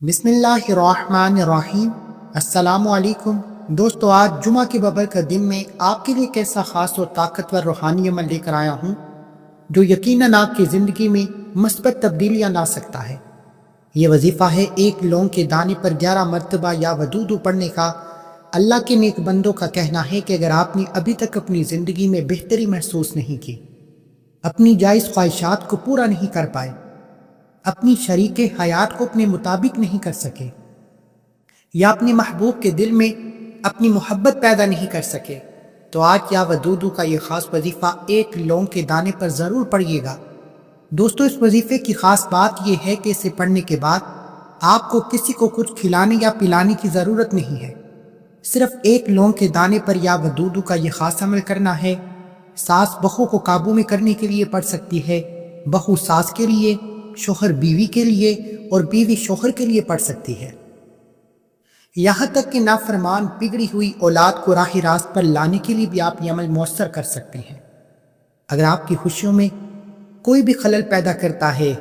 بسم اللہ الرحمن الرحیم۔ السلام علیکم دوستو، آج جمعہ کے بابرکت دن میں آپ کے لیے ایک ایسا خاص اور طاقتور روحانی عمل لے کر آیا ہوں جو یقیناً آپ کی زندگی میں مثبت تبدیلیاں لا سکتا ہے۔ یہ وظیفہ ہے ایک لونگ کے دانے پر 11 مرتبہ یا ودودو پڑھنے کا۔ اللہ کے نیک بندوں کا کہنا ہے کہ اگر آپ نے ابھی تک اپنی زندگی میں بہتری محسوس نہیں کی، اپنی جائز خواہشات کو پورا نہیں کر پائے، اپنی شریک حیات کو اپنے مطابق نہیں کر سکے، یا اپنے محبوب کے دل میں اپنی محبت پیدا نہیں کر سکے، تو آج یا ودودو کا یہ خاص وظیفہ ایک لونگ کے دانے پر ضرور پڑھیے گا۔ دوستو، اس وظیفے کی خاص بات یہ ہے کہ اسے پڑھنے کے بعد آپ کو کسی کو کچھ کھلانے یا پلانے کی ضرورت نہیں ہے۔ صرف ایک لونگ کے دانے پر یا ودودو کا یہ خاص عمل کرنا ہے۔ ساس بہو کو قابو میں کرنے کے لیے پڑھ سکتی ہے، بہو ساس کے لیے، شوہر بیوی کے لیے اور بیوی شوہر کے لیے پڑھ سکتی ہے۔ یہاں تک کہ نافرمان بگڑی ہوئی اولاد کو راہ راست پر لانے کے لیے بھی آپ یہ عمل مؤثر کر سکتے ہیں۔ اگر آپ کی خوشیوں میں کوئی بھی خلل پیدا کرتا ہے،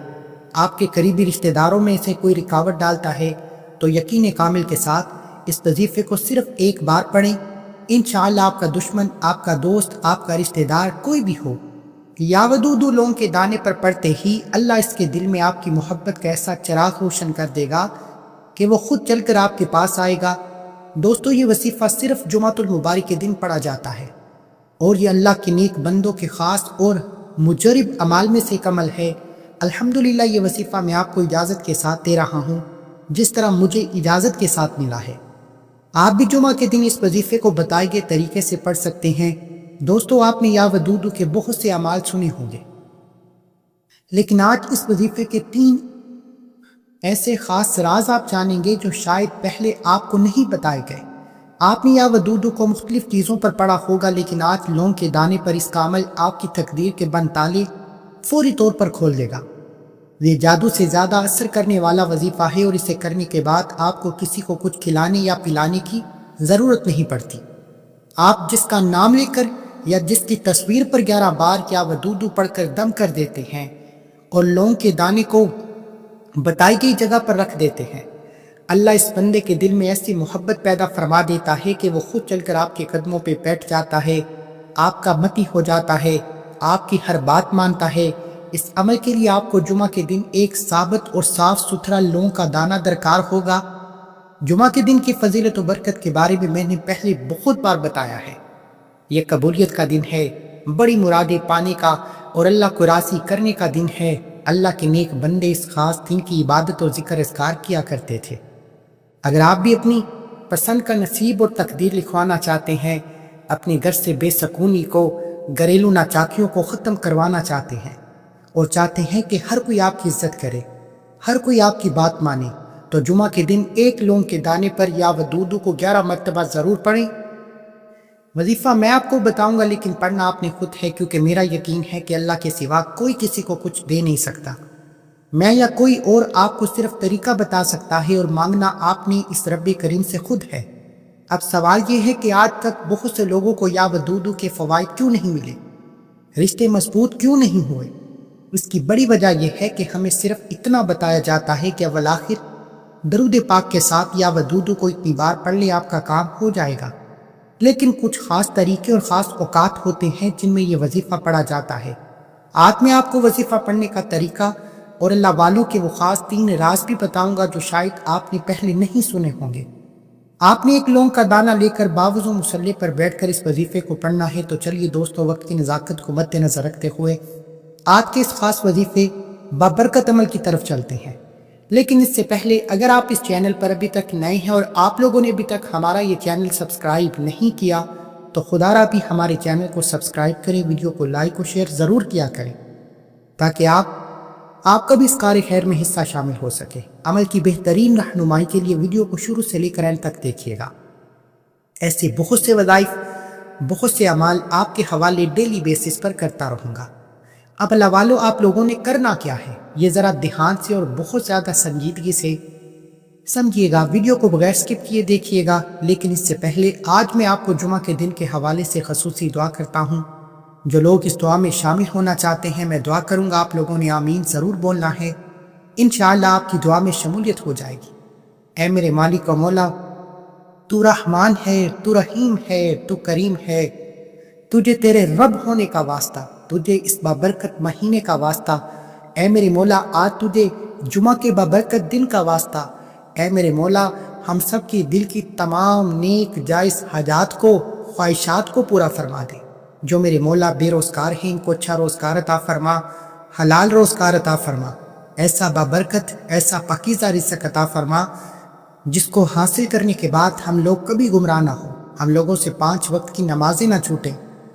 آپ کے قریبی رشتہ داروں میں سے کوئی رکاوٹ ڈالتا ہے، تو یقین کامل کے ساتھ اس وظیفے کو صرف ایک بار پڑھیں۔ انشاءاللہ آپ کا دشمن، آپ کا دوست، آپ کا رشتہ دار کوئی بھی ہو، یا ودودو لونگ کے دانے پر پڑھتے ہی اللہ اس کے دل میں آپ کی محبت کا ایسا چراغ روشن کر دے گا کہ وہ خود چل کر آپ کے پاس آئے گا۔ دوستو، یہ وظیفہ صرف جمعۃ المبارک کے دن پڑھا جاتا ہے، اور یہ اللہ کے نیک بندوں کے خاص اور مجرب اعمال میں سے ایک عمل ہے۔ الحمدللہ یہ وظیفہ میں آپ کو اجازت کے ساتھ دے رہا ہوں، جس طرح مجھے اجازت کے ساتھ ملا ہے۔ آپ بھی جمعہ کے دن اس وظیفے کو بتائے گئے طریقے سے پڑھ سکتے ہیں۔ دوستو، آپ نے یا ودودو کے بہت سے اعمال سنے ہوں گے، لیکن آج اس وظیفے کے 3 ایسے خاص راز آپ جانیں گے جو شاید پہلے آپ کو نہیں بتائے گئے۔ آپ نے یا ودودو کو مختلف چیزوں پر پڑھا ہوگا، لیکن آج لونگ کے دانے پر اس کا عمل آپ کی تقدیر کے بند تالے فوری طور پر کھول دے گا۔ یہ جادو سے زیادہ اثر کرنے والا وظیفہ ہے، اور اسے کرنے کے بعد آپ کو کسی کو کچھ کھلانے یا پلانے کی ضرورت نہیں پڑتی۔ آپ جس کا نام لے کر یا جس کی تصویر پر 11 بار یا ودودو پڑھ کر دم کر دیتے ہیں اور لونگ کے دانے کو بتائی گئی جگہ پر رکھ دیتے ہیں، اللہ اس بندے کے دل میں ایسی محبت پیدا فرما دیتا ہے کہ وہ خود چل کر آپ کے قدموں پہ بیٹھ جاتا ہے، آپ کا متی ہو جاتا ہے، آپ کی ہر بات مانتا ہے۔ اس عمل کے لیے آپ کو جمعہ کے دن ایک ثابت اور صاف ستھرا لونگ کا دانہ درکار ہوگا۔ جمعہ کے دن کی فضیلت و برکت کے بارے میں نے پہلے بہت بار بتایا ہے۔ یہ قبولیت کا دن ہے، بڑی مرادیں پانے کا اور اللہ کو راضی کرنے کا دن ہے۔ اللہ کے نیک بندے اس خاص دن کی عبادت اور ذکر اذکار کیا کرتے تھے۔ اگر آپ بھی اپنی پسند کا نصیب اور تقدیر لکھوانا چاہتے ہیں، اپنے گھر سے بے سکونی کو، گھریلو ناچاکیوں کو ختم کروانا چاہتے ہیں، اور چاہتے ہیں کہ ہر کوئی آپ کی عزت کرے، ہر کوئی آپ کی بات مانے، تو جمعہ کے دن ایک لونگ کے دانے پر یا ودودو کو 11 مرتبہ ضرور پڑھیں۔ وظیفہ میں آپ کو بتاؤں گا، لیکن پڑھنا آپ نے خود ہے، کیونکہ میرا یقین ہے کہ اللہ کے سوا کوئی کسی کو کچھ دے نہیں سکتا۔ میں یا کوئی اور آپ کو صرف طریقہ بتا سکتا ہے، اور مانگنا آپ نے اس رب کریم سے خود ہے۔ اب سوال یہ ہے کہ آج تک بہت سے لوگوں کو یا ودودو کے فوائد کیوں نہیں ملے، رشتے مضبوط کیوں نہیں ہوئے؟ اس کی بڑی وجہ یہ ہے کہ ہمیں صرف اتنا بتایا جاتا ہے کہ اول آخر درود پاک کے ساتھ یا ودودو کو اتنی بار پڑھ لے، آپ کا کام ہو جائے گا۔ لیکن کچھ خاص طریقے اور خاص اوقات ہوتے ہیں جن میں یہ وظیفہ پڑھا جاتا ہے۔ آج میں آپ کو وظیفہ پڑھنے کا طریقہ اور اللہ والوں کے وہ خاص 3 راز بھی بتاؤں گا جو شاید آپ نے پہلے نہیں سنے ہوں گے۔ آپ نے ایک لونگ کا دانہ لے کر باوضو مصلی پر بیٹھ کر اس وظیفے کو پڑھنا ہے۔ تو چلیے دوستو، وقت کی نزاکت کو مد نظر رکھتے ہوئے آج کے اس خاص وظیفے بابرکت عمل کی طرف چلتے ہیں۔ لیکن اس سے پہلے اگر آپ اس چینل پر ابھی تک نئے ہیں اور آپ لوگوں نے ابھی تک ہمارا یہ چینل سبسکرائب نہیں کیا، تو خدا را بھی ہمارے چینل کو سبسکرائب کریں، ویڈیو کو لائک و شیئر ضرور کیا کریں، تاکہ آپ کا بھی اس کار خیر میں حصہ شامل ہو سکے۔ عمل کی بہترین رہنمائی کے لیے ویڈیو کو شروع سے لے کر اینڈ تک دیکھیے گا۔ ایسے بہت سے وظائف، بہت سے اعمال آپ کے حوالے ڈیلی بیسس پر کرتا رہوں گا۔ اب اللہ والو، آپ لوگوں نے کرنا کیا ہے، یہ ذرا دھیان سے اور بہت زیادہ سنجیدگی سے سمجھیے گا، ویڈیو کو بغیر سکپ کیے دیکھیے گا۔ لیکن اس سے پہلے آج میں آپ کو جمعہ کے دن کے حوالے سے خصوصی دعا کرتا ہوں۔ جو لوگ اس دعا میں شامل ہونا چاہتے ہیں، میں دعا کروں گا، آپ لوگوں نے آمین ضرور بولنا ہے۔ انشاءاللہ آپ کی دعا میں شمولیت ہو جائے گی۔ اے میرے مالک و مولا، تو رحمان ہے، تو رحیم ہے، تو کریم ہے، تجھے تیرے رب ہونے کا واسطہ، تجھے اس بابرکت مہینے کا واسطہ، اے میرے مولا آج تجھے جمعہ کے بابرکت دن کا واسطہ، اے میرے مولا ہم سب کی دل کی تمام نیک جائز حاجات کو، خواہشات کو پورا فرما دے۔ جو میرے مولا بے روزگار ہیں ان کو اچھا روزگار عطا فرما، حلال روزگار عطا فرما، ایسا بابرکت ایسا پاکیزہ رزق عطا فرما جس کو حاصل کرنے کے بعد ہم لوگ کبھی گمراہ نہ ہوں، ہم لوگوں سے 5 وقت کی نمازیں نہ چھوٹیں،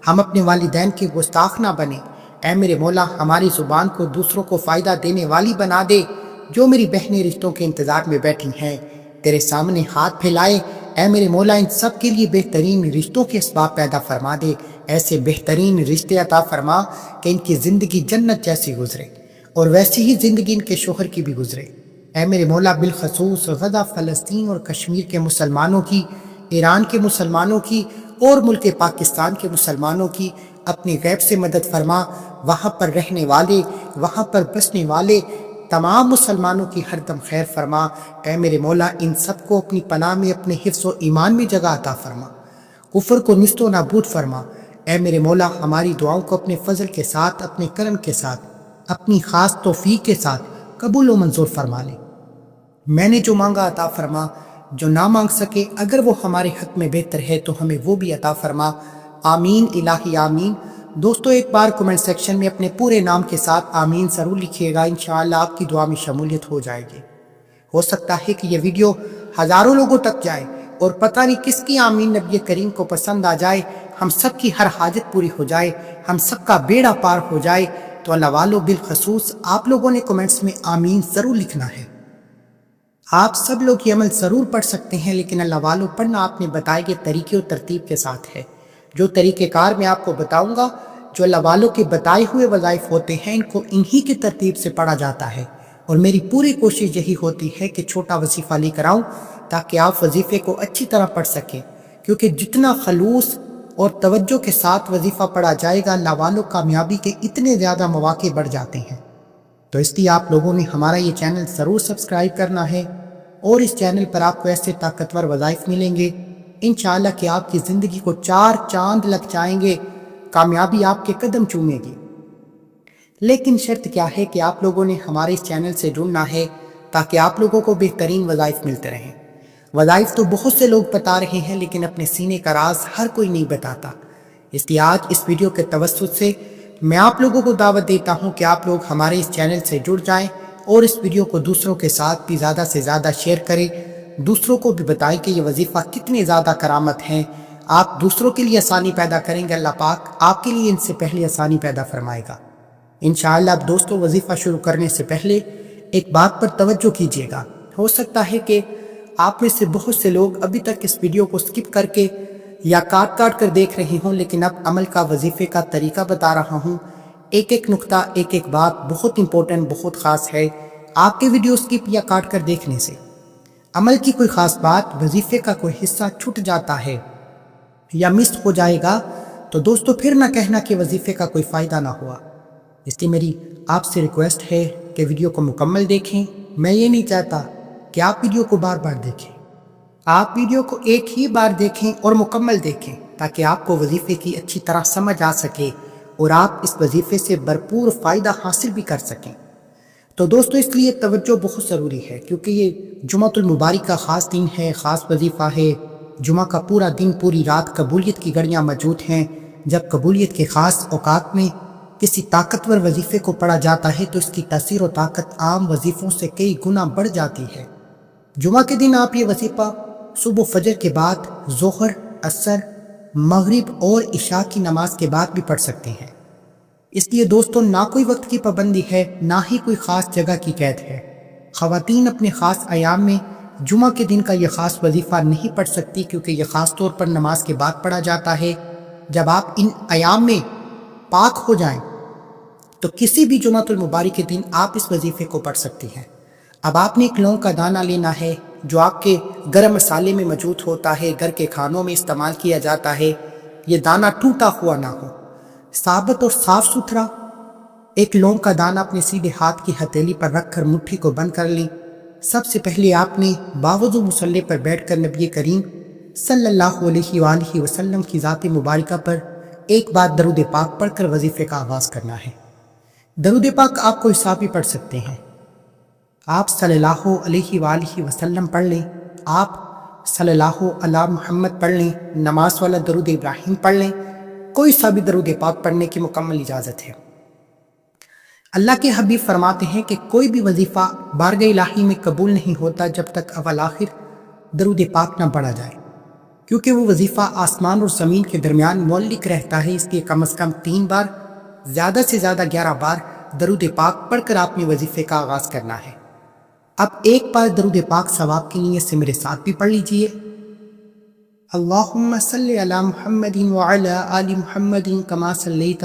ہم اپنے والدین کے گستاخ نہ بنیں۔ اے میرے مولا ہماری زبان کو دوسروں کو فائدہ دینے والی بنا دے۔ جو میری بہنیں رشتوں کے انتظار میں بیٹھی ہیں تیرے سامنے ہاتھ پھیلائے، اے میرے مولا ان سب کے لیے بہترین رشتوں کے اسباب پیدا فرما دے، ایسے بہترین رشتے عطا فرما کہ ان کی زندگی جنت جیسی گزرے اور ویسی ہی زندگی ان کے شوہر کی بھی گزرے۔ اے میرے مولا بالخصوص غزہ فلسطین اور کشمیر کے مسلمانوں کی، ایران کے مسلمانوں کی اور ملک پاکستان کے مسلمانوں کی اپنی غیب سے مدد فرما، وہاں پر رہنے والے، وہاں پر بسنے والے تمام مسلمانوں کی ہر دم خیر فرما۔ اے میرے مولا ان سب کو اپنی پناہ میں، اپنے حفظ و ایمان میں جگہ عطا فرما، کفر کو نیست و نابود فرما۔ اے میرے مولا ہماری دعاؤں کو اپنے فضل کے ساتھ، اپنے کرم کے ساتھ، اپنی خاص توفیق کے ساتھ قبول و منظور فرما لے۔ میں نے جو مانگا عطا فرما، جو نہ مانگ سکے اگر وہ ہمارے حق میں بہتر ہے تو ہمیں وہ بھی عطا فرما۔ آمین الہی آمین۔ دوستو ایک بار کمنٹ سیکشن میں اپنے پورے نام کے ساتھ آمین ضرور لکھیے گا، انشاءاللہ آپ کی دعا میں شمولیت ہو جائے گی۔ ہو سکتا ہے کہ یہ ویڈیو ہزاروں لوگوں تک جائے اور پتہ نہیں کس کی آمین نبی کریم کو پسند آ جائے، ہم سب کی ہر حاجت پوری ہو جائے، ہم سب کا بیڑا پار ہو جائے۔ تو اللہ والو بالخصوص آپ لوگوں نے کمنٹس میں آمین ضرور لکھنا ہے۔ آپ سب لوگ یہ عمل ضرور پڑھ سکتے ہیں، لیکن اللہ والو پڑھنا آپ نے بتائے گئے طریقے اور ترتیب کے ساتھ ہے۔ جو طریقہ کار میں آپ کو بتاؤں گا، جو اللہ والوں کے بتائے ہوئے وظائف ہوتے ہیں، ان کو انہی کی ترتیب سے پڑھا جاتا ہے، اور میری پوری کوشش یہی ہوتی ہے کہ چھوٹا وظیفہ لے کر آؤں تاکہ آپ وظیفے کو اچھی طرح پڑھ سکیں، کیونکہ جتنا خلوص اور توجہ کے ساتھ وظیفہ پڑھا جائے گا، اللہ والوں کامیابی کے اتنے زیادہ مواقع بڑھ جاتے ہیں۔ تو اس لیے آپ لوگوں نے ہمارا یہ چینل ضرور سبسکرائب کرنا ہے، اور اس چینل پر آپ کو ایسے طاقتور وظائف ملیں گے انشاءاللہ کہ آپ کی زندگی کو 4 چاند لگ جائیں گے، کامیابی آپ کے قدم چومے گی۔ لیکن شرط کیا ہے کہ آپ لوگوں نے ہمارے اس چینل سے جڑنا ہے تاکہ آپ لوگوں کو بہترین وظائف ملتے رہیں۔ وظائف تو بہت سے لوگ بتا رہے ہیں، لیکن اپنے سینے کا راز ہر کوئی نہیں بتاتا۔ اس لیے آج اس ویڈیو کے توسط سے میں آپ لوگوں کو دعوت دیتا ہوں کہ آپ لوگ ہمارے اس چینل سے جڑ جائیں اور اس ویڈیو کو دوسروں کے ساتھ بھی زیادہ سے زیادہ شیئر کریں، دوسروں کو بھی بتائیں کہ یہ وظیفہ کتنے زیادہ کرامت ہیں۔ آپ دوسروں کے لیے آسانی پیدا کریں گے، اللہ پاک آپ کے لیے ان سے پہلے آسانی پیدا فرمائے گا انشاءاللہ۔ اب دوستوں وظیفہ شروع کرنے سے پہلے ایک بات پر توجہ کیجیے گا۔ ہو سکتا ہے کہ آپ میں سے بہت سے لوگ ابھی تک اس ویڈیو کو سکپ کر کے یا کاٹ کر دیکھ رہے ہوں، لیکن اب عمل کا وظیفے کا طریقہ بتا رہا ہوں۔ ایک ایک نقطہ، ایک ایک بات بہت امپورٹنٹ، بہت خاص ہے۔ آپ کے ویڈیو سکپ یا کاٹ کر دیکھنے سے عمل کی کوئی خاص بات، وظیفے کا کوئی حصہ چھوٹ جاتا ہے یا مس ہو جائے گا تو دوستو پھر نہ کہنا کہ وظیفے کا کوئی فائدہ نہ ہوا۔ اس لیے میری آپ سے ریکویسٹ ہے کہ ویڈیو کو مکمل دیکھیں۔ میں یہ نہیں چاہتا کہ آپ ویڈیو کو بار بار دیکھیں، آپ ویڈیو کو ایک ہی بار دیکھیں اور مکمل دیکھیں تاکہ آپ کو وظیفے کی اچھی طرح سمجھ آ سکے اور آپ اس وظیفے سے بھرپور فائدہ حاصل بھی کر سکیں۔ تو دوستو اس لیے توجہ بہت ضروری ہے، کیونکہ یہ جمعہ المبارک کا خاص دن ہے، خاص وظیفہ ہے۔ جمعہ کا پورا دن، پوری رات قبولیت کی گھڑیاں موجود ہیں۔ جب قبولیت کے خاص اوقات میں کسی طاقتور وظیفے کو پڑھا جاتا ہے تو اس کی تاثیر و طاقت عام وظیفوں سے کئی گنا بڑھ جاتی ہے۔ جمعہ کے دن آپ یہ وظیفہ صبح فجر کے بعد، ظہر، عصر، مغرب اور عشاء کی نماز کے بعد بھی پڑھ سکتے ہیں۔ اس لیے دوستو نہ کوئی وقت کی پابندی ہے، نہ ہی کوئی خاص جگہ کی قید ہے۔ خواتین اپنے خاص ایام میں جمعہ کے دن کا یہ خاص وظیفہ نہیں پڑھ سکتی، کیونکہ یہ خاص طور پر نماز کے بعد پڑھا جاتا ہے۔ جب آپ ان ایام میں پاک ہو جائیں تو کسی بھی جمعہ المبارک کے دن آپ اس وظیفے کو پڑھ سکتی ہیں۔ اب آپ نے ایک لونگ کا دانہ لینا ہے جو آپ کے گرم مسالے میں موجود ہوتا ہے، گھر کے کھانوں میں استعمال کیا جاتا ہے۔ یہ دانہ ٹوٹا ہوا نہ ہو، ثابت اور صاف ستھرا ایک لونگ کا دانہ اپنے سیدھے ہاتھ کی ہتھیلی پر رکھ کر مٹھی کو بند کر لیں سب سے پہلے آپ نے باوضو مصلی پر بیٹھ کر نبی کریم صلی اللہ علیہ وآلہ وسلم کی ذات مبارکہ پر ایک بار درود پاک پڑھ کر وظیفے کا آغاز کرنا ہے۔ درود پاک آپ کوئی صحابی پڑھ سکتے ہیں، آپ صلی اللہ علیہ وآلہ وسلم پڑھ لیں، آپ صلی اللہ علی محمد پڑھ لیں، نماز والا درود ابراہیم پڑھ لیں، کوئی سا بھی درود پاک پڑھنے کی مکمل اجازت ہے۔ اللہ کے حبیب فرماتے ہیں کہ کوئی بھی وظیفہ بارگاہ الہی میں قبول نہیں ہوتا جب تک اول آخر درود پاک نہ پڑھا جائے، کیونکہ وہ وظیفہ آسمان اور زمین کے درمیان معلق رہتا ہے، اس لیے کم از کم 3 بار، زیادہ سے زیادہ 11 بار درود پاک پڑھ کر آپ نے وظیفے کا آغاز کرنا ہے۔ اب ایک بار درود پاک ثواب کے لیے سے میرے ساتھ بھی پڑھ لیجئے۔ اللہم صلی علی محمد وعلی آل محمد کما صلیت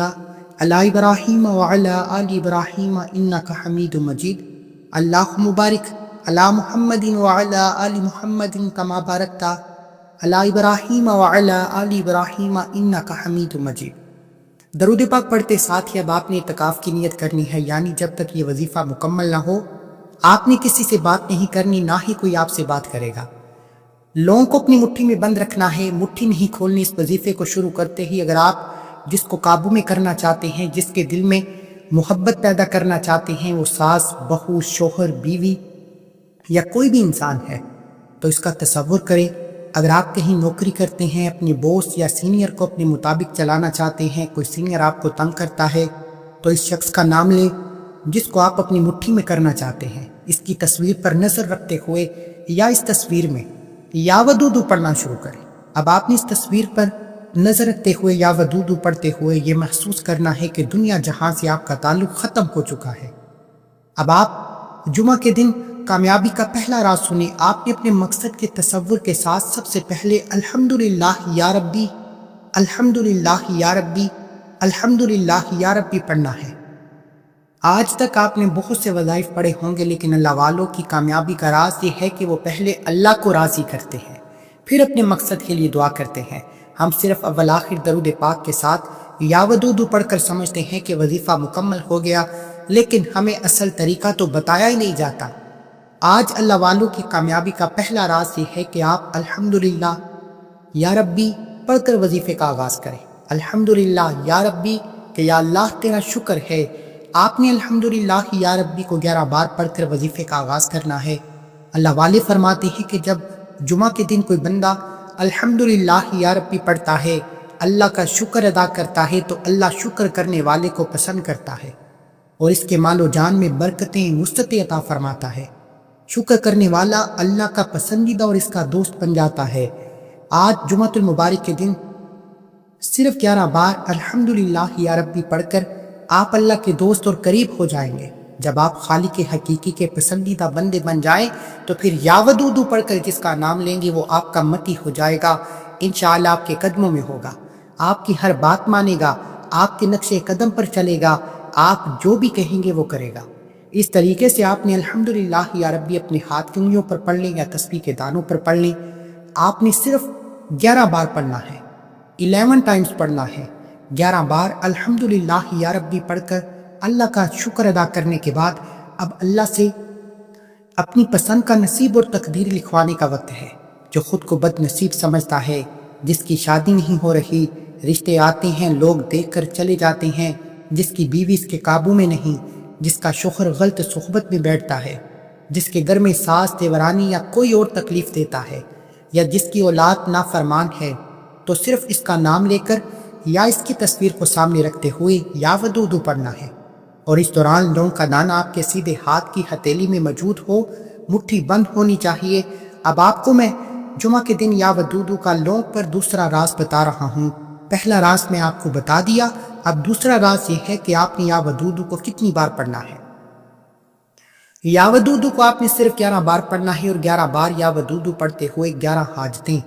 علی ابراہیم وعلی آل ابراہیم انک حمید مجید، اللہم بارک علی محمد وعلی آل محمد کما بارکت علی ابراہیم وعلی آل ابراہیم انک حمید مجید۔ درود پاک پڑھتے ساتھ ہی اب آپ نے اعتکاف کی نیت کرنی ہے، یعنی جب تک یہ وظیفہ مکمل نہ ہو آپ نے کسی سے بات نہیں کرنی، نہ ہی کوئی آپ سے بات کرے گا۔ لوگوں کو اپنی مٹھی میں بند رکھنا ہے، مٹھی نہیں کھولنی۔ اس وظیفے کو شروع کرتے ہی اگر آپ جس کو قابو میں کرنا چاہتے ہیں، جس کے دل میں محبت پیدا کرنا چاہتے ہیں، وہ ساس، بہو، شوہر، بیوی یا کوئی بھی انسان ہے، تو اس کا تصور کریں۔ اگر آپ کہیں نوکری کرتے ہیں، اپنے بوس یا سینئر کو اپنے مطابق چلانا چاہتے ہیں، کوئی سینئر آپ کو تنگ کرتا ہے، تو اس شخص کا نام لیں جس کو آپ اپنی مٹھی میں کرنا چاہتے ہیں، اس کی تصویر پر نظر رکھتے ہوئے یا اس تصویر میں یا ودودو پڑھنا شروع کریں۔ اب آپ نے اس تصویر پر نظر رکھتے ہوئے یا ودودو پڑھتے ہوئے یہ محسوس کرنا ہے کہ دنیا جہاں سے آپ کا تعلق ختم ہو چکا ہے۔ اب آپ جمعہ کے دن کامیابی کا پہلا راز سنیں۔ آپ نے اپنے مقصد کے تصور کے ساتھ سب سے پہلے الحمدللہ یا ربی، الحمدللہ یا ربی، الحمدللہ یا ربی پڑھنا ہے۔ آج تک آپ نے بہت سے وظائف پڑھے ہوں گے، لیکن اللہ والوں کی کامیابی کا راز یہ ہے کہ وہ پہلے اللہ کو راضی کرتے ہیں، پھر اپنے مقصد کے لیے دعا کرتے ہیں۔ ہم صرف اول آخر درود پاک کے ساتھ یا ودودو پڑھ کر سمجھتے ہیں کہ وظیفہ مکمل ہو گیا، لیکن ہمیں اصل طریقہ تو بتایا ہی نہیں جاتا۔ آج اللہ والوں کی کامیابی کا پہلا راز یہ ہے کہ آپ الحمدللہ یا ربی پڑھ کر وظیفے کا آغاز کریں۔ الحمدللہ یا ربی کہ یا اللہ تیرا شکر ہے۔ آپ نے الحمدللہ یا ربی کو 11 بار پڑھ کر وظیفے کا آغاز کرنا ہے۔ اللہ والے فرماتے ہیں کہ جب جمعہ کے دن کوئی بندہ الحمدللہ یا ربی پڑھتا ہے، اللہ کا شکر ادا کرتا ہے، تو اللہ شکر کرنے والے کو پسند کرتا ہے اور اس کے مال و جان میں برکتیں، وسعتیں عطا فرماتا ہے۔ شکر کرنے والا اللہ کا پسندیدہ اور اس کا دوست بن جاتا ہے۔ آج جمعہ المبارک کے دن صرف 11 بار الحمدللہ یا ربی پڑھ کر آپ اللہ کے دوست اور قریب ہو جائیں گے۔ جب آپ خالق حقیقی کے پسندیدہ بندے بن جائیں تو پھر یا ودودو پڑھ کر جس کا نام لیں گے وہ آپ کا متی ہو جائے گا، انشاءاللہ آپ کے قدموں میں ہوگا، آپ کی ہر بات مانے گا، آپ کے نقش قدم پر چلے گا، آپ جو بھی کہیں گے وہ کرے گا۔ اس طریقے سے آپ نے الحمدللہ یا ربی اپنے ہاتھ کی انگلیوں پر پڑھ لیں یا تسبیح کے دانوں پر پڑھ لیں۔ آپ نے صرف 11 بار پڑھنا ہے، 11 ٹائمز پڑھنا ہے۔ 11 بار الحمدللہ یا ربی پڑھ کر اللہ کا شکر ادا کرنے کے بعد اب اللہ سے اپنی پسند کا نصیب اور تقدیر لکھوانے کا وقت ہے۔ جو خود کو بد نصیب سمجھتا ہے، جس کی شادی نہیں ہو رہی، رشتے آتے ہیں لوگ دیکھ کر چلے جاتے ہیں، جس کی بیوی اس کے قابو میں نہیں، جس کا شوہر غلط صحبت میں بیٹھتا ہے، جس کے گھر میں ساس، دیورانی یا کوئی اور تکلیف دیتا ہے، یا جس کی اولاد نافرمان ہے، تو صرف اس کا نام لے کر یا اس کی تصویر کو سامنے رکھتے ہوئے یا ودودو پڑھنا ہے، اور اس دوران لونگ کا دانہ آپ کے سیدھے ہاتھ کی ہتھیلی میں موجود ہو، مٹھی بند ہونی چاہیے۔ اب آپ کو میں جمعہ کے دن یا ودودو کا لونگ پر دوسرا راز بتا رہا ہوں۔ پہلا راز میں آپ کو بتا دیا، اب دوسرا راز یہ ہے کہ آپ نے یا ودودو کو کتنی بار پڑھنا ہے۔ یا ودودو کو آپ نے صرف 11 بار پڑھنا ہے، اور 11 بار یا ودودو پڑھتے ہوئے 11 حاجتیں،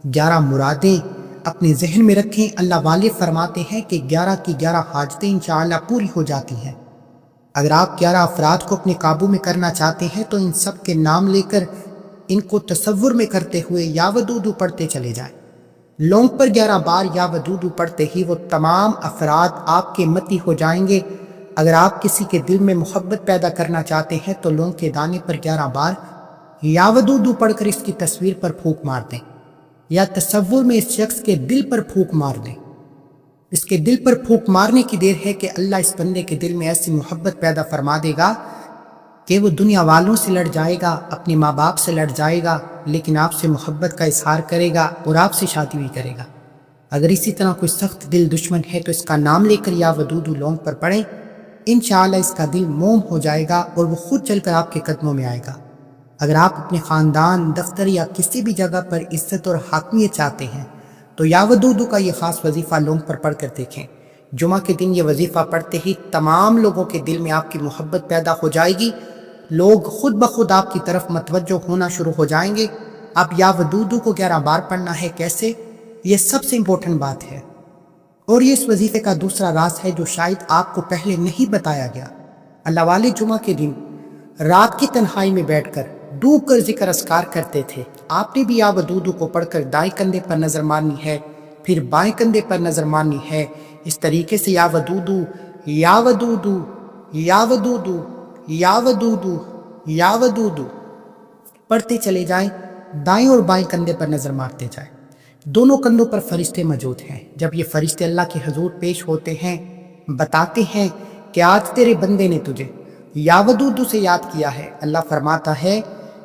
11 مرادیں اپنے ذہن میں رکھیں۔ اللہ والے فرماتے ہیں کہ 11 کی 11 حاجتیں انشاءاللہ پوری ہو جاتی ہیں۔ اگر آپ 11 افراد کو اپنے قابو میں کرنا چاہتے ہیں تو ان سب کے نام لے کر ان کو تصور میں کرتے ہوئے یا ودودو پڑھتے چلے جائیں۔ لونگ پر 11 بار یا ودودو پڑھتے ہی وہ تمام افراد آپ کے متی ہو جائیں گے۔ اگر آپ کسی کے دل میں محبت پیدا کرنا چاہتے ہیں تو لونگ کے دانے پر 11 بار یا ودودو پڑھ کر اس کی تصویر پر پھونک مار دیں، یا تصور میں اس شخص کے دل پر پھونک مار دیں۔ اس کے دل پر پھونک مارنے کی دیر ہے کہ اللہ اس بندے کے دل میں ایسی محبت پیدا فرما دے گا کہ وہ دنیا والوں سے لڑ جائے گا، اپنے ماں باپ سے لڑ جائے گا، لیکن آپ سے محبت کا اظہار کرے گا اور آپ سے شادی بھی کرے گا۔ اگر اسی طرح کوئی سخت دل دشمن ہے تو اس کا نام لے کر یا ودودو لونگ پر پڑھیں، انشاءاللہ اس کا دل موم ہو جائے گا اور وہ خود چل کر آپ کے قدموں میں آئے گا۔ اگر آپ اپنے خاندان، دفتر یا کسی بھی جگہ پر عزت اور حاکمیت چاہتے ہیں تو یا ودودو کا یہ خاص وظیفہ لونگ پر پڑھ کر دیکھیں۔ جمعہ کے دن یہ وظیفہ پڑھتے ہی تمام لوگوں کے دل میں آپ کی محبت پیدا ہو جائے گی، لوگ خود بخود آپ کی طرف متوجہ ہونا شروع ہو جائیں گے۔ اب یا ودودو کو 11 بار پڑھنا ہے، کیسے؟ یہ سب سے امپورٹنٹ بات ہے، اور یہ اس وظیفے کا دوسرا راز ہے جو شاید آپ کو پہلے نہیں بتایا گیا۔ اللہ والے جمعہ کے دن رات کی تنہائی میں بیٹھ کر ڈوب کر ذکر اذکار کرتے تھے۔ آپ نے بھی یا ودودو کو پڑھ کر دائیں کندھے پر نظر مارنی ہے، پھر بائیں کندھے پر نظر مارنی ہے۔ اس طریقے سے یا ودودو یا ودودو یا ودودو یا ودودو یا ودودو پڑھتے چلے جائیں، دائیں اور بائیں کندھے پر نظر مارتے جائیں۔ دونوں کندھوں پر فرشتے موجود ہیں۔ جب یہ فرشتے اللہ کے حضور پیش ہوتے ہیں، بتاتے ہیں کہ آج تیرے بندے نے تجھے یا ودودو سے یاد کیا ہے، اللہ فرماتا ہے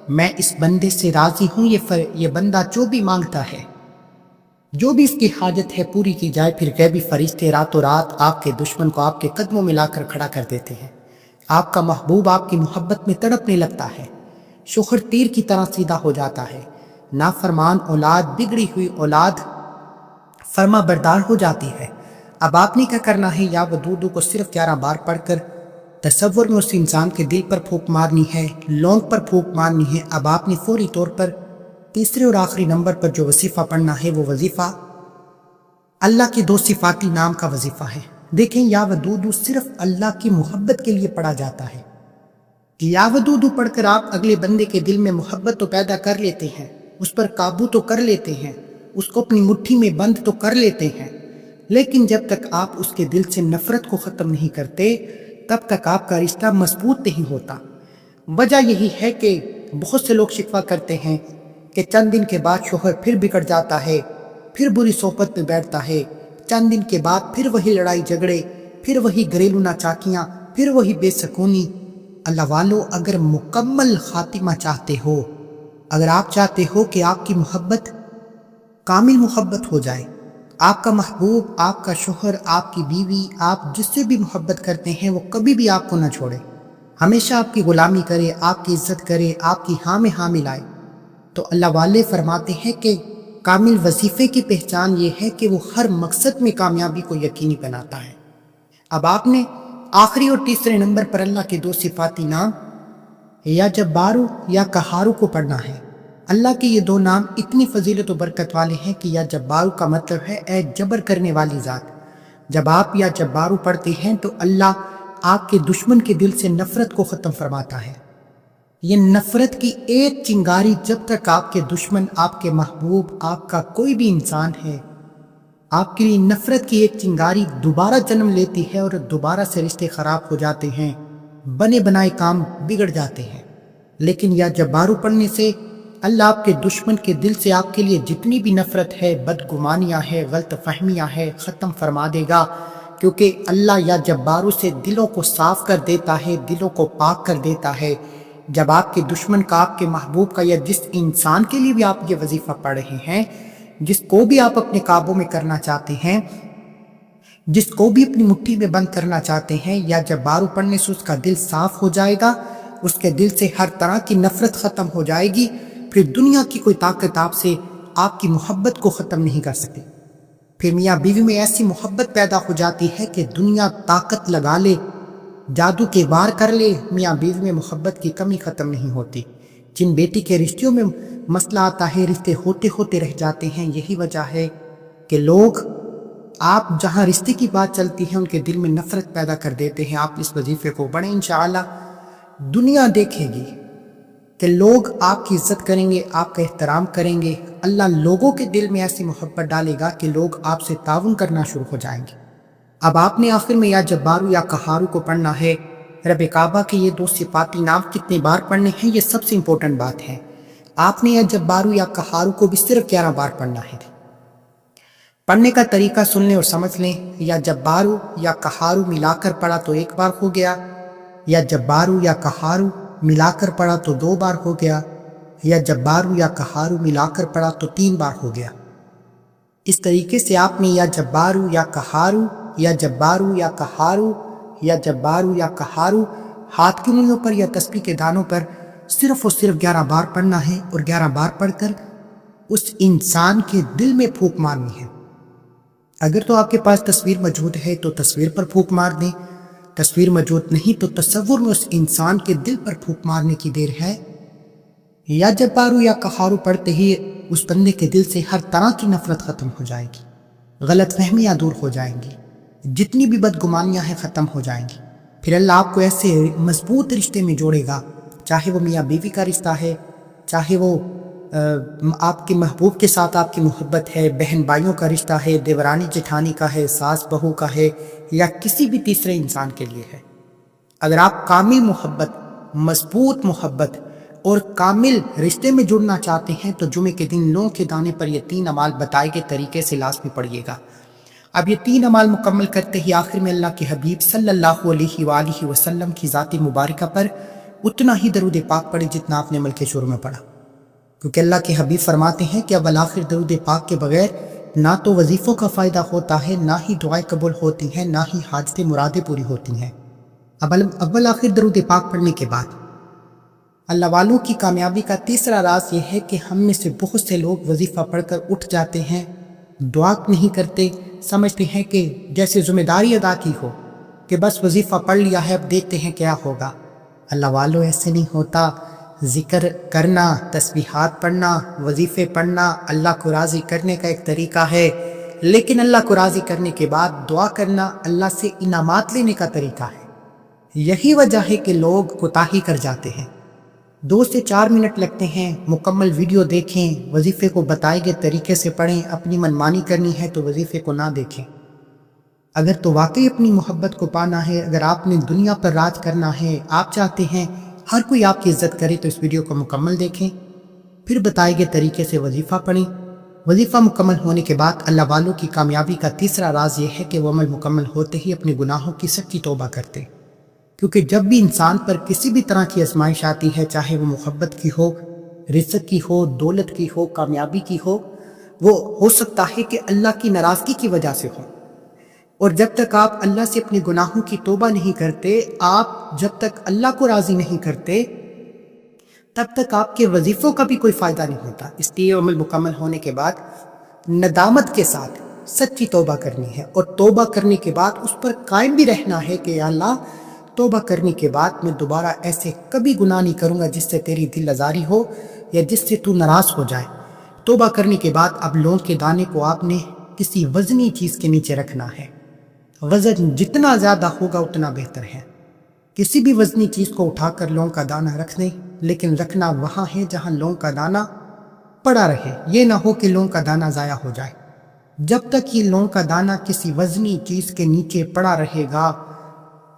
میں اس بندے سے راضی ہوں، یہ بندہ جو بھی مانگتا ہے، جو بھی اس کی حاجت ہے پوری کی جائے۔ پھر غیبی فرشتے راتوں رات آپ کے دشمن کو آپ کے قدموں میں لا کر کھڑا کر دیتے ہیں۔ آپ کا محبوب آپ کی محبت میں تڑپنے لگتا ہے، شوہر تیر کی طرح سیدھا ہو جاتا ہے، نافرمان اولاد بگڑی ہوئی اولاد فرما بردار ہو جاتی ہے۔ اب آپ نے کیا کرنا ہے؟ یا ودودو کو صرف 11 بار پڑھ کر تصور میں اس انسان کے دل پر پھونک مارنی ہے، لونگ پر پھونک مارنی ہے۔ اب آپ نے فوری طور پر تیسرے اور آخری نمبر پر جو وظیفہ پڑھنا ہے وہ وظیفہ اللہ کے 2 صفاتی نام کا وظیفہ ہے۔ دیکھیں، یا ودودو صرف اللہ کی محبت کے لیے پڑھا جاتا ہے کہ یا ودودو پڑھ کر آپ اگلے بندے کے دل میں محبت تو پیدا کر لیتے ہیں، اس پر قابو تو کر لیتے ہیں، اس کو اپنی مٹھی میں بند تو کر لیتے ہیں، لیکن جب تک آپ اس کے دل سے نفرت کو ختم نہیں کرتے تب تک آپ کا رشتہ مضبوط نہیں ہوتا۔ وجہ یہی ہے کہ بہت سے لوگ شکوہ کرتے ہیں کہ چند دن کے بعد شوہر پھر بگڑ جاتا ہے، پھر بری صحبت میں بیٹھتا ہے، چند دن کے بعد پھر وہی لڑائی جھگڑے، پھر وہی گھریلو ناچاکیاں، پھر وہی بے سکونی۔ اللہ والو، اگر مکمل خاتمہ چاہتے ہو، اگر آپ چاہتے ہو کہ آپ کی محبت کامل محبت ہو جائے، آپ کا محبوب، آپ کا شوہر، آپ کی بیوی، آپ جس سے بھی محبت کرتے ہیں وہ کبھی بھی آپ کو نہ چھوڑے، ہمیشہ آپ کی غلامی کرے، آپ کی عزت کرے، آپ کی ہاں میں ہاں ملائے، تو اللہ والے فرماتے ہیں کہ کامل وظیفے کی پہچان یہ ہے کہ وہ ہر مقصد میں کامیابی کو یقینی بناتا ہے۔ اب آپ نے آخری اور تیسرے نمبر پر اللہ کے 2 صفاتی نام یا جبارو یا قہارو کو پڑھنا ہے۔ اللہ کے یہ 2 نام اتنی فضیلت و برکت والے ہیں کہ یا جبارو کا مطلب ہے اے جبر کرنے والی ذات۔ جب آپ یا جبارو پڑھتے ہیں تو اللہ آپ کے دشمن کے دل سے نفرت کو ختم فرماتا ہے۔ یہ نفرت کی ایک چنگاری جب تک آپ کے دشمن، آپ کے محبوب، آپ کا کوئی بھی انسان ہے، آپ کے لیے نفرت کی ایک چنگاری دوبارہ جنم لیتی ہے اور دوبارہ سے رشتے خراب ہو جاتے ہیں، بنے بنائے کام بگڑ جاتے ہیں۔ لیکن یا جبارو پڑھنے سے اللہ آپ کے دشمن کے دل سے آپ کے لیے جتنی بھی نفرت ہے، بدگمانیاں ہے، غلط فہمیاں ہے، ختم فرما دے گا، کیونکہ اللہ یا جبارو سے دلوں کو صاف کر دیتا ہے، دلوں کو پاک کر دیتا ہے۔ جب آپ کے دشمن کا، آپ کے محبوب کا، یا جس انسان کے لیے بھی آپ یہ وظیفہ پڑھ رہے ہیں، جس کو بھی آپ اپنے قابو میں کرنا چاہتے ہیں، جس کو بھی اپنی مٹھی میں بند کرنا چاہتے ہیں، یا جبارو پڑھنے سے اس کا دل صاف ہو جائے گا، اس کے دل سے ہر طرح کی نفرت ختم ہو جائے گی، پھر دنیا کی کوئی طاقت آپ سے آپ کی محبت کو ختم نہیں کر سکتی۔ پھر میاں بیوی میں ایسی محبت پیدا ہو جاتی ہے کہ دنیا طاقت لگا لے، جادو کے وار کر لے، میاں بیوی میں محبت کی کمی ختم نہیں ہوتی۔ جن بیٹی کے رشتوں میں مسئلہ آتا ہے، رشتے ہوتے ہوتے رہ جاتے ہیں، یہی وجہ ہے کہ لوگ آپ جہاں رشتے کی بات چلتی ہے ان کے دل میں نفرت پیدا کر دیتے ہیں۔ آپ اس وظیفے کو پڑھیں، انشاءاللہ دنیا دیکھے گی کہ لوگ آپ کی عزت کریں گے، آپ کا احترام کریں گے۔ اللہ لوگوں کے دل میں ایسی محبت ڈالے گا کہ لوگ آپ سے تعاون کرنا شروع ہو جائیں گے، اب آپ نے آخر میں یا جبارو یا قہارو کو پڑھنا ہے۔ رب کعبہ کے یہ دو صفاتی نام کتنے بار پڑھنے ہیں، یہ سب سے امپورٹنٹ بات ہے۔ آپ نے یا جبارو یا قہارو کو بھی صرف 11 بار پڑھنا ہے۔ پڑھنے کا طریقہ سن لیں اور سمجھ لیں۔ یا جبارو یا قہارو ملا کر پڑھا تو 1 بار ہو گیا، یا جبارو یا قہارو ملا کر پڑھا تو 2 بار ہو گیا، یا جبارو یا قہارو ملا کر پڑھا تو 3 بار ہو گیا۔ اس طریقے سے آپ نے یا جبارو یا قہارو، یا جبارو یا قہارو، یا جبارو یا قہارو ہاتھ کی انگلیوں پر یا تسبیح کے دانوں پر صرف اور صرف 11 بار پڑھنا ہے، اور 11 بار پڑھ کر اس انسان کے دل میں پھونک مارنی ہے۔ اگر تو آپ کے پاس تصویر موجود ہے تو تصویر پر پھونک مار دیں، تصویر موجود نہیں تو تصور میں اس انسان کے دل پر پھونک مارنے کی دیر ہے۔ یا جبارو یا قہارو پڑھتے ہی اس بندے کے دل سے ہر طرح کی نفرت ختم ہو جائے گی، غلط فہمیاں دور ہو جائیں گی، جتنی بھی بدگمانیاں ہیں ختم ہو جائیں گی۔ پھر اللہ آپ کو ایسے مضبوط رشتے میں جوڑے گا، چاہے وہ میاں بیوی کا رشتہ ہے، چاہے وہ آپ کے محبوب کے ساتھ آپ کی محبت ہے، بہن بھائیوں کا رشتہ ہے، دیورانی جٹھانی کا ہے، ساس بہو کا ہے، یا کسی بھی تیسرے انسان کے لیے ہے۔ اگر آپ کامل محبت، مضبوط محبت اور کامل رشتے میں جڑنا چاہتے ہیں تو جمعے کے دن لونگ کے دانے پر یہ 3 اعمال بتائے گئے طریقے سے لازمی پڑھیے گا۔ اب یہ 3 اعمال مکمل کرتے ہی آخر میں اللہ کے حبیب صلی اللہ علیہ وآلہ وسلم کی ذات مبارکہ پر اتنا ہی درود پاک پڑھے جتنا آپ نے ملک شروع میں پڑھا، کیونکہ اللہ کے حبیب فرماتے ہیں کہ اول آخر درود پاک کے بغیر نہ تو وظیفوں کا فائدہ ہوتا ہے، نہ ہی دعائیں قبول ہوتی ہیں، نہ ہی حاجتیں مرادیں پوری ہوتی ہیں۔ اول آخر درود پاک پڑھنے کے بعد اللہ والوں کی کامیابی کا تیسرا راز یہ ہے کہ ہم میں سے بہت سے لوگ وظیفہ پڑھ کر اٹھ جاتے ہیں، دعا نہیں کرتے، سمجھتے ہیں کہ جیسے ذمہ داری ادا کی ہو کہ بس وظیفہ پڑھ لیا ہے، اب دیکھتے ہیں کیا ہوگا۔ اللہ والوں ایسے نہیں ہوتا۔ ذکر کرنا، تسبیحات پڑھنا، وظیفے پڑھنا اللہ کو راضی کرنے کا ایک طریقہ ہے، لیکن اللہ کو راضی کرنے کے بعد دعا کرنا اللہ سے انعامات لینے کا طریقہ ہے۔ یہی وجہ ہے کہ لوگ کوتاہی کر جاتے ہیں، 2 سے 4 منٹ لگتے ہیں، مکمل ویڈیو دیکھیں، وظیفے کو بتائے گئے طریقے سے پڑھیں، اپنی منمانی کرنی ہے تو وظیفے کو نہ دیکھیں۔ اگر تو واقعی اپنی محبت کو پانا ہے، اگر آپ نے دنیا پر راج کرنا ہے، آپ چاہتے ہیں ہر کوئی آپ کی عزت کرے، تو اس ویڈیو کو مکمل دیکھیں، پھر بتائے گئے طریقے سے وظیفہ پڑھیں۔ وظیفہ مکمل ہونے کے بعد اللہ والوں کی کامیابی کا تیسرا راز یہ ہے کہ وہ عمل مکمل ہوتے ہی اپنے گناہوں کی سچی توبہ کرتے، کیونکہ جب بھی انسان پر کسی بھی طرح کی آزمائش آتی ہے، چاہے وہ محبت کی ہو، رزق کی ہو، دولت کی ہو، کامیابی کی ہو، وہ ہو سکتا ہے کہ اللہ کی ناراضگی کی وجہ سے ہو۔ اور جب تک آپ اللہ سے اپنے گناہوں کی توبہ نہیں کرتے، آپ جب تک اللہ کو راضی نہیں کرتے، تب تک آپ کے وظیفوں کا بھی کوئی فائدہ نہیں ہوتا۔ اس لیے عمل مکمل ہونے کے بعد ندامت کے ساتھ سچی توبہ کرنی ہے، اور توبہ کرنے کے بعد اس پر قائم بھی رہنا ہے کہ یا اللہ، توبہ کرنے کے بعد میں دوبارہ ایسے کبھی گناہ نہیں کروں گا جس سے تیری دل آزاری ہو یا جس سے تو ناراض ہو جائے۔ توبہ کرنے کے بعد اب لونگ کے دانے کو آپ نے کسی وزنی چیز کے نیچے رکھنا ہے۔ وزن جتنا زیادہ ہوگا اتنا بہتر ہے۔ کسی بھی وزنی چیز کو اٹھا کر لونگ کا دانہ رکھ دیں، لیکن رکھنا وہاں ہے جہاں لونگ کا دانہ پڑا رہے، یہ نہ ہو کہ لونگ کا دانہ ضائع ہو جائے۔ جب تک یہ لونگ کا دانہ کسی وزنی چیز کے نیچے پڑا رہے گا،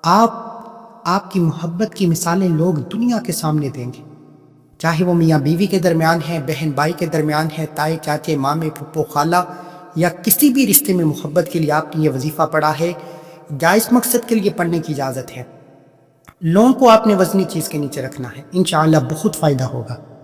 آپ کی محبت کی مثالیں لوگ دنیا کے سامنے دیں گے، چاہے وہ میاں بیوی کے درمیان ہے، بہن بھائی کے درمیان ہے، تائی چاچے، مامے پھپھو خالہ، یا کسی بھی رشتے میں محبت کے لیے آپ نے یہ وظیفہ پڑھا ہے، جائز مقصد کے لیے پڑھنے کی اجازت ہے۔ لونگ کو آپ نے وزنی چیز کے نیچے رکھنا ہے، انشاءاللہ بہت فائدہ ہوگا۔